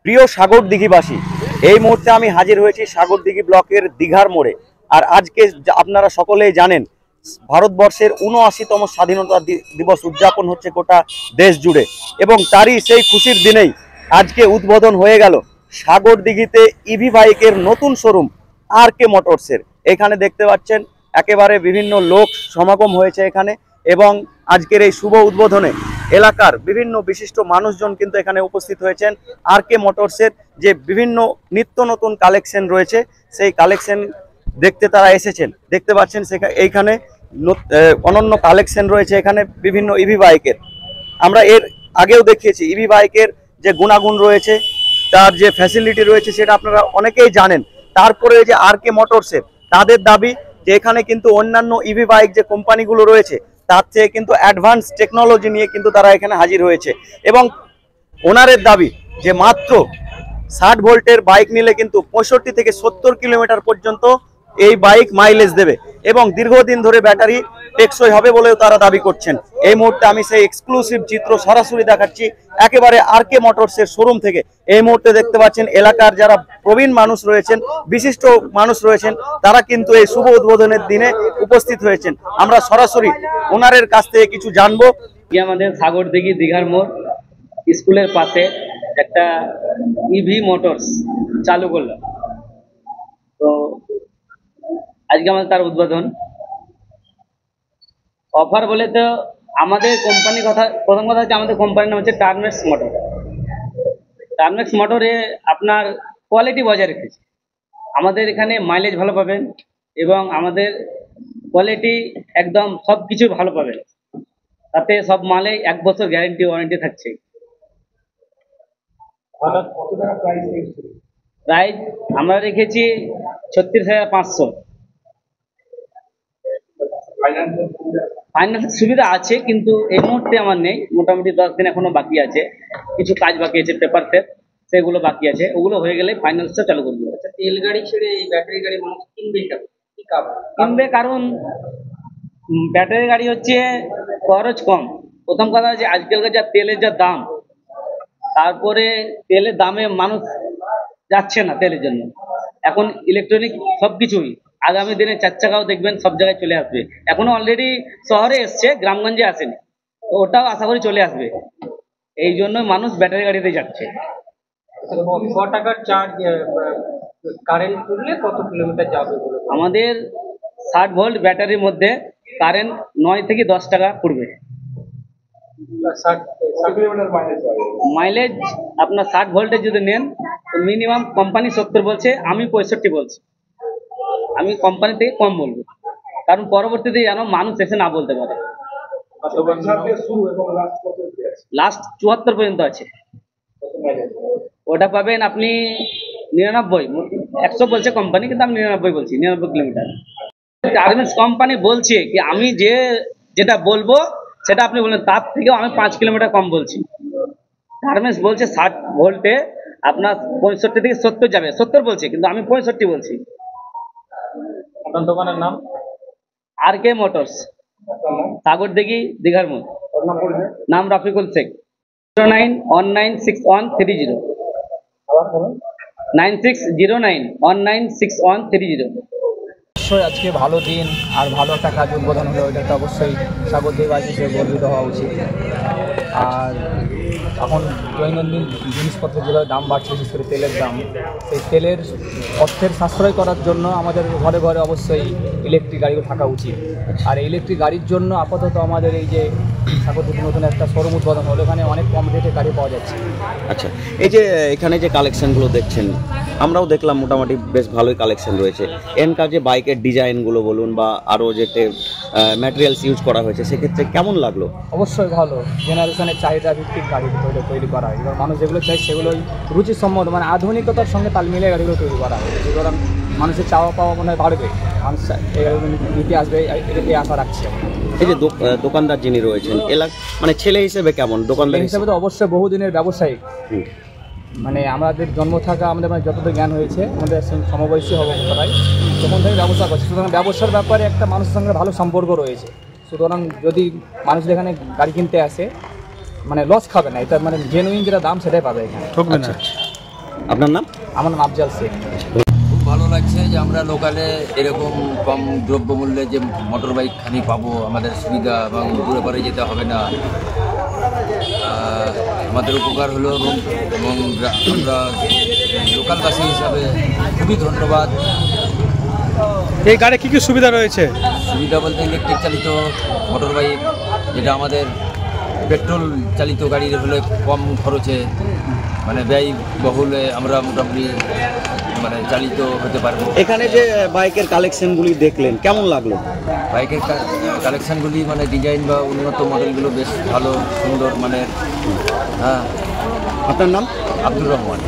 প্রিয় সাগরদিঘিবাসী, এই মুহূর্তে আমি হাজির হয়েছি সাগরদিঘি ব্লকের দীঘার মোড়ে। আর আজকে আপনারা সকলেই জানেন ভারতবর্ষের ৭৯তম স্বাধীনতা দিবস উদযাপন হচ্ছে গোটা দেশ জুড়ে, এবং তারই সেই খুশির দিনেই আজকে উদ্বোধন হয়ে গেল সাগরদিঘিতে ইভি বাইকের নতুন শোরুম RK মোটরসের। এখানে দেখতে পাচ্ছেন একেবারে বিভিন্ন লোক সমাগম হয়েছে এখানে, এবং আজকের এই শুভ উদ্বোধনে এলাকার বিভিন্ন বিশিষ্ট মানুষজন কিন্তু এখানে উপস্থিত হয়েছেন। RK মোটরসের যে বিভিন্ন নিত্য নতুন কালেকশন রয়েছে সেই কালেকশন দেখতে তারা এসেছেন। দেখতে পাচ্ছেন এইখানে অনন্য কালেকশন রয়েছে এখানে বিভিন্ন ইভি বাইকের। আমরা এর আগেও দেখিয়েছি ইভি বাইকের যে গুণাগুণ রয়েছে, তার যে ফ্যাসিলিটি রয়েছে সেটা আপনারা অনেকেই জানেন। তারপরে যে RK মোটরসের তাদের দাবি যে এখানে কিন্তু অন্যান্য ইভি বাইক যে কোম্পানিগুলো রয়েছে তার থেকে কিন্তু অ্যাডভান্স টেকনোলজি নিয়ে কিন্তু তারা এখানে হাজির হয়েছে, এবং ওনারের দাবি যে মাত্র 60 ভোল্টের বাইক নিলে কিন্তু 65 থেকে 70 কিলোমিটার পর্যন্ত এই বাইক মাইলেজ দেবে, এবং দীর্ঘদিন ধরে ব্যাটারি টেকসই হবে বলেও তারা দাবি করছেন। এই মুহূর্তে আমি সেই এক্সক্লুসিভ চিত্র সরাসরি দেখাচ্ছি একেবারে RK মোটরসের শোরুম থেকে। এই মুহূর্তে দেখতে পাচ্ছেন এলাকার যারা প্রবীণ মানুষ রয়েছেন, বিশিষ্ট মানুষ রয়েছেন, তারা কিন্তু এই শুভ উদ্বোধনের দিনে উপস্থিত হয়েছেন। আমরা সরাসরি ওনারের কাছ থেকে কিছু জানবো। আমাদের সাগরদিঘি দীঘার মোড় স্কুলের পাশে একটা ইভি মোটরস চালু করলো, তো আজকে আমাদের তার উদ্বোধন। অফার বলে তো আমাদের কোম্পানির কথা, প্রথম কথা হচ্ছে আমাদের কোম্পানির নাম হচ্ছে টার্মেক্স মোটর। টার্মেক্স মোটরে আপনার কোয়ালিটি বজায় রেখেছে। আমাদের এখানে মাইলেজ ভালো পাবেন, এবং আমাদের কোয়ালিটি একদম সব কিছু ভালো পাবেন। তাতে সব মালে 1 বছর গ্যারেন্টি ওয়ারেন্টি থাকছে। প্রাইস আমরা রেখেছি 36,500। ফাইন্যান্সের সুবিধা আছে, কিন্তু এই মুহূর্তে আমার নেই। মোটামুটি 10 দিন এখনো বাকি আছে, কিছু কাজ বাকি আছে, পেপার সেট সেগুলো বাকি আছে। ওগুলো হয়ে গেলে ফাইন্যান্সটা চালু করবো। তেল গাড়ি ছেড়ে এই ব্যাটারি গাড়ি মানুষ কিনবে, কিনবে কারণ ব্যাটারি গাড়ি হচ্ছে খরচ কম। প্রথম কথা যে আজকালকার যা তেলের যা দাম, তারপরে তেলের দামে মানুষ যাচ্ছে না তেলের জন্য। এখন ইলেকট্রনিক সব কিছুই আগামী দিনে 4 চাকাও দেখবেন সব জায়গায় চলে আসবে। এখনো অলরেডি শহরে এসছে, গ্রামগঞ্জে আসেনি, তো ওটাও আশা করি চলে আসবে। এই জন্য মানুষ ব্যাটারি গাড়িতে যাচ্ছে। ক টাকার চার্জ কারেন্ট করলে কত কিলোমিটার যাবে? আমাদের 60 ভোল্ট ব্যাটারির মধ্যে কারেন্ট 9 থেকে 10 টাকা পড়বে। মাইলেজ আপনার 60 ভোল্টে যদি নেন তো মিনিমাম কোম্পানি 70 বলছে, আমি 65 বলছি। আমি কোম্পানি থেকে কম বলবো, কারণ পরবর্তীতে যেন মানুষ এসে না বলতে পারে। লাস্ট 74 পর্যন্ত আছে। ওটা পাবেন আপনি 99, 100 বলছে কোম্পানি, কিন্তু আমি 99 বলছি, 99 কিলোমিটার। টার্মেক্স কোম্পানি বলছে কি আমি যেটা বলবো সেটা আপনি বলেন, তার থেকেও আমি 5 কিলোমিটার কম বলছি। টার্মেক্স বলছে 60 ভোল্টে আপনার 65 থেকে 70 যাবে, 70 বলছে, কিন্তু আমি 65 বলছি। আপনার দোকানের নাম? RK মোটরস, সাগরদিঘি দীঘার মোড়। নাম রফিকুল শেখ। 09196130 9609196130। অবশ্যই আজকে ভালো দিন আর ভালো একটা কাজ উদ্বোধন হলো, এটা তো অবশ্যই সাগরদিঘিবাসী হিসেবে গর্বিত হওয়া উচিত। আর এখন দৈনন্দিন জিনিসপত্রের যেভাবে দাম বাড়ছে, বিশেষ করে তেলের দাম, সেই তেলের অর্থের সাশ্রয় করার জন্য আমাদের ঘরে ঘরে অবশ্যই ইলেকট্রিক গাড়িও থাকা উচিত। আর ইলেকট্রিক গাড়ির জন্য আপাতত আমাদের এই যে সাগরদিঘি নতুন একটা শোরুম উদ্বোধন হলো, এখানে অনেক কম রেটে গাড়ি পাওয়া যাচ্ছে। আচ্ছা, এই যে এখানে যে কালেকশনগুলো দেখছেন, আমরাও দেখলাম মোটামুটি বেশ ভালোই কালেকশন রয়েছে। এনকার যে বাইকের ডিজাইনগুলো বলুন বা আরও যে ম্যাটেরিয়ালস ইউজ করা হয়েছে, সেক্ষেত্রে কেমন লাগলো? অবশ্যই ভালো। জেনারেশনের চাহিদা ভিত্তিক গাড়ি তৈরি করা হয়, এবার মানুষ যেগুলো চাই সেগুলোই রুচিসম্মত, মানে আধুনিকতার সঙ্গে তাল মিলিয়ে গাড়িগুলো তৈরি করা হয়। সুতরাং মানুষের চাওয়া পাওয়া মনে হয় বাড়বে, মানুষ এই গাড়িগুলো নিতে আসবে, এই আশা রাখছে। এই যে দোকানদার যিনি রয়েছেন, মানে ছেলে হিসেবে কেমন? দোকানদার হিসেবে তো অবশ্যই বহুদিনের ব্যবসায়িক, মানে আমাদের জন্ম থাকা, আমাদের মানে যতটা জ্ঞান হয়েছে, আমাদের সমবয়সী হবো সবাই, তখন থেকে ব্যবসা করছে। সুতরাং ব্যবসার ব্যাপারে একটা মানুষের সঙ্গে ভালো সম্পর্ক রয়েছে। সুতরাং যদি মানুষ এখানে গাড়ি কিনতে আসে, মানে লস খাবে না, এটা মানে জেনুইন যেটা দাম সেটাই পাবে এখানে। আপনার নাম? আমার নাম আফজাল শেখ। খুব ভালো লাগছে যে আমরা লোকালে এরকম কম দ্রব্যমূল্যে যে মোটর বাইক খানি পাবো, আমাদের সুবিধা এবং দূরে পারে যেতে হবে না, আমাদের উপকার হলো এবং আমরা লোকালবাসী হিসাবে খুবই ধন্যবাদ। এই গাড়ি কি কি সুবিধা রয়েছে? সুবিধা বলতে ইলেকট্রিক চালিত মোটর বাইক, যেটা আমাদের পেট্রোল চালিত গাড়ির হলে কম খরচে মানে ব্যয়বহুলে আমরা মোটামুটি মানে চালিত হতে পারবো। এখানে যে বাইকের কালেকশনগুলি দেখলেন কেমন লাগলো? বাইকের কালেকশানগুলি মানে ডিজাইন বা উন্নত মডেলগুলো বেশ ভালো সুন্দর মানের। হ্যাঁ। আপনার নাম? আব্দুর রহমান।